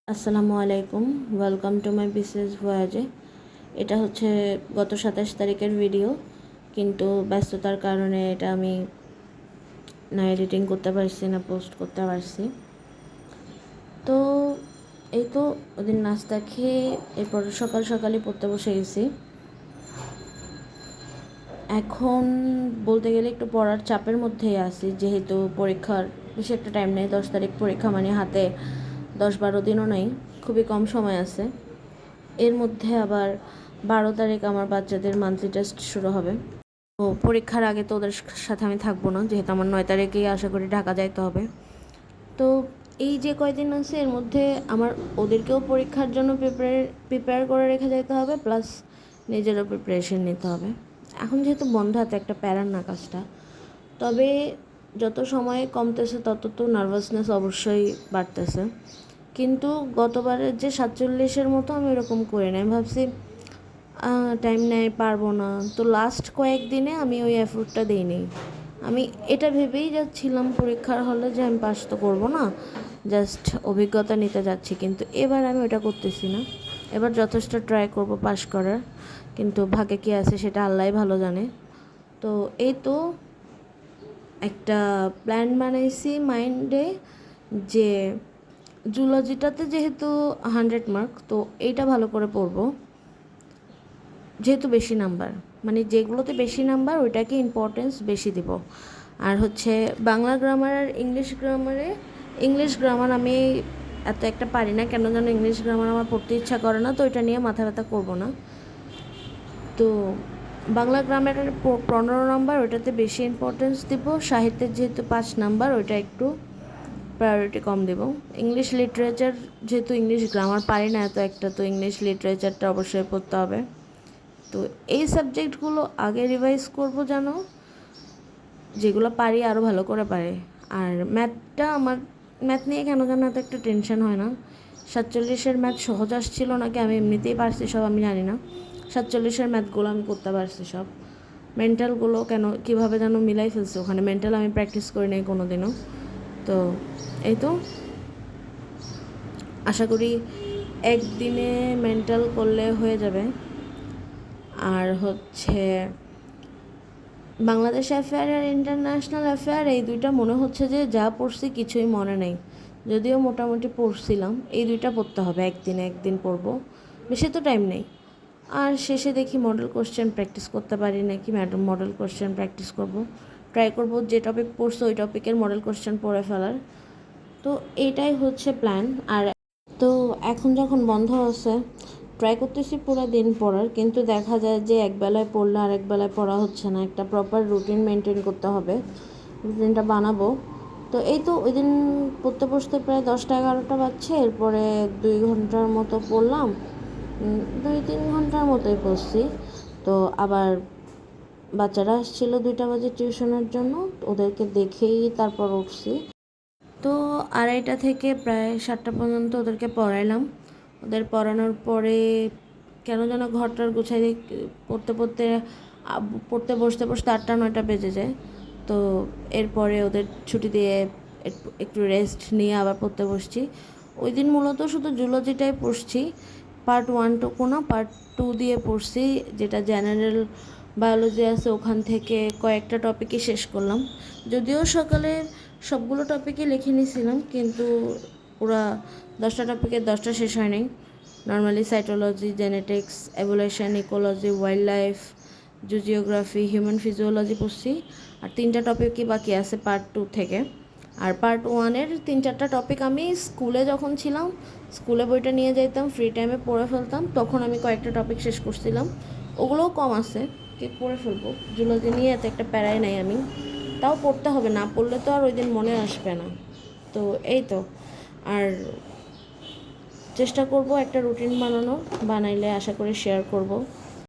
আসসালামু আলাইকুম, welcome to my business ভয়েজে। এটা হচ্ছে গত 27 তারিখের ভিডিও, কিন্তু ব্যস্ততার কারণে এটা আমি না এডিটিং করতে পারছি না পোস্ট করতে পারছি। তো এই তো ওদিন নাস্তা খেয়ে এরপর সকাল সকালই পড়তে বসে গেছি। এখন বলতে গেলে একটু পড়ার চাপের মধ্যেই আছি, যেহেতু পরীক্ষার বেশি একটা টাইম নেই। 10 তারিখ পরীক্ষা, মানে হাতে 10-12 দিনও নেই, খুবই কম সময় আছে। এর মধ্যে আবার 12 তারিখ আমার বাচ্চাদের মান্থলি টেস্ট শুরু হবে। তো পরীক্ষার আগে তো ওদের সাথে আমি থাকবো না, যেহেতু আমার 9 তারিখেই আশা করি ঢাকা যাইতে হবে। তো এই যে কয়দিন আছে এর মধ্যে আমার ওদেরকেও পরীক্ষার জন্য প্রিপেয়ার করে রেখে যেতে হবে, প্লাস নিজেরও প্রিপারেশন নিতে হবে। এখন যেহেতু বন্ধ হাতে একটা প্যারার না কাজটা, তবে যত সময় কমতেছে তত তো নার্ভাসনেস অবশ্যই বাড়তেছে। কিন্তু গতবারের যে 47-এর মতো আমি এরকম করি নাই, ভাবছি টাইম নেয় পারবো না, তো লাস্ট কয়েকদিনে আমি ওই এফোর্টটা দিইনি। আমি এটা ভেবেই যাচ্ছিলাম পরীক্ষার হলে যে আমি পাস তো করবো না, জাস্ট অভিজ্ঞতা নিতে যাচ্ছি। কিন্তু এবার আমি ওটা করতেছি না। এবার যথেষ্ট ট্রাই করব পাস করার, কিন্তু ভাগ্যে কী আছে সেটা আল্লাহই ভালো জানে। তো এই তো একটা প্ল্যান বানাইছি মাইন্ডে, যে জুলজিটাতে যেহেতু 100 মার্ক, তো এইটা ভালো করে পড়বো, যেহেতু বেশি নাম্বার, মানে যেগুলোতে বেশি নাম্বার ওইটাকে ইম্পর্টেন্স বেশি দিব। আর হচ্ছে বাংলা গ্রামার আর ইংলিশ গ্রামার আমি এত একটা পারি না, কেন যেন ইংলিশ গ্রামার আমার পড়তে ইচ্ছা করে না, তো এটা নিয়ে মাথা ব্যথা করবো না। তো বাংলা গ্রামারের 15 নাম্বার, ওইটাতে বেশি ইম্পর্টেন্স দিব। সাহিত্যের যেহেতু 5 নাম্বার, ওইটা একটু প্রায়োরিটি কম দেব। ইংলিশ লিটারেচার, যেহেতু ইংলিশ গ্রামার পারি না এত একটা, তো ইংলিশ লিটারেচারটা অবশ্যই পড়তে হবে। তো এই সাবজেক্টগুলো আগে রিভাইজ করব, যেন যেগুলো পারি আরও ভালো করে পারে। আর ম্যাথ নিয়ে কেন যেন এত একটা টেনশন হয় না। 47-এর ম্যাথ সহজ আসছিল নাকি আমি এমনিতেই পারছি সব আমি জানি না। 47-এর ম্যাথগুলো আমি করতে পারছি সব। মেন্টালগুলো কীভাবে যেন মিলাই ফেলছে ওখানে, মেন্টাল আমি প্র্যাকটিস করি নাই কোনো দিনও। তো এই তো আশা করি একদিনে মেন্টাল করলে হয়ে যাবে। আর হচ্ছে বাংলাদেশ অ্যাফেয়ার আর ইন্টারন্যাশনাল অ্যাফেয়ার, এই দুইটা মনে হচ্ছে যে যা পড়ছি কিছুই মনে নেই, যদিও মোটামুটি পড়ছিলাম। এই দুইটা পড়তে হবে, একদিন পড়বো, বেশি তো টাইম নেই। আর শেষে দেখি মডেল কোশ্চেন প্র্যাকটিস করতে পারি নাকি, মডেল কোশ্চেন প্র্যাকটিস করব, ট্রাই করব যে টপিক পড়ছে ওই টপিকের মডেল কোশ্চেন পড়ে ফেলার। তো এইটাই হচ্ছে প্ল্যান। আর তো এখন যখন বন্ধ আছে, ট্রাই করতেছি পুরো দিন পড়ার, কিন্তু দেখা যায় যে একবেলায় পড়লে আর একবেলায় পড়া হচ্ছে না। একটা প্রপার রুটিন মেনটেন করতে হবে, রুটিনটা বানাবো। তো এই তো ওই দিন পড়তে বসতে প্রায় 10টা-11টা বাজছে। এরপরে 2 ঘন্টার মতো পড়লাম, 2-3 ঘন্টার মতোই পড়ছি। তো আবার বাচ্চারা আসছিল 2টা বাজে টিউশনের জন্য, ওদেরকে দেখেই তারপর উঠছি। তো 2:30 থেকে প্রায় 7টা পর্যন্ত ওদেরকে পড়াইলাম। ওদের পড়ানোর পরে কেন যেন ঘরটার গুছাই পড়তে বসতে 8টা-9টা বেজে যায়। তো এরপরে ওদের ছুটি দিয়ে একটু রেস্ট নিয়ে আবার পড়তে বসছি। ওই দিন মূলত শুধু জুলজিটাই পড়ছি, পার্ট 1টুকু না, পার্ট 2 দিয়ে পড়ছি। যেটা জেনারেল বায়োলজি আছে ওখান থেকে কয়েকটা টপিকই শেষ করলাম। যদিও সকালে সবগুলো টপিকই লিখে নিয়েছিলাম, কিন্তু পুরা 10টা টপিকের 10টা শেষ হয় নাই। Normally cytology, genetics, evolution, ecology, wild life, geography, human physiology পড়ছি। আর 3টা টপিকই বাকি আছে পার্ট 2 থেকে। আর পার্ট 1-এর 3-4টা টপিক আমি স্কুলে যখন ছিলাম, স্কুলে বইটা নিয়ে যাইতাম, ফ্রি টাইমে পড়ে ফেলতাম, তখন আমি কয়েকটা টপিক শেষ করছিলাম। ওগুলোও কম আছে, কি পড়ে ফেলবো। জুলজি নিয়ে এত একটা প্যারাই নাই আমি, তাও পড়তে হবে, না পড়লে তো আর ওই দিন মনে আসবে না। তো এই তো, আর চেষ্টা করব একটা রুটিন বানাইলে আশা করি শেয়ার করব।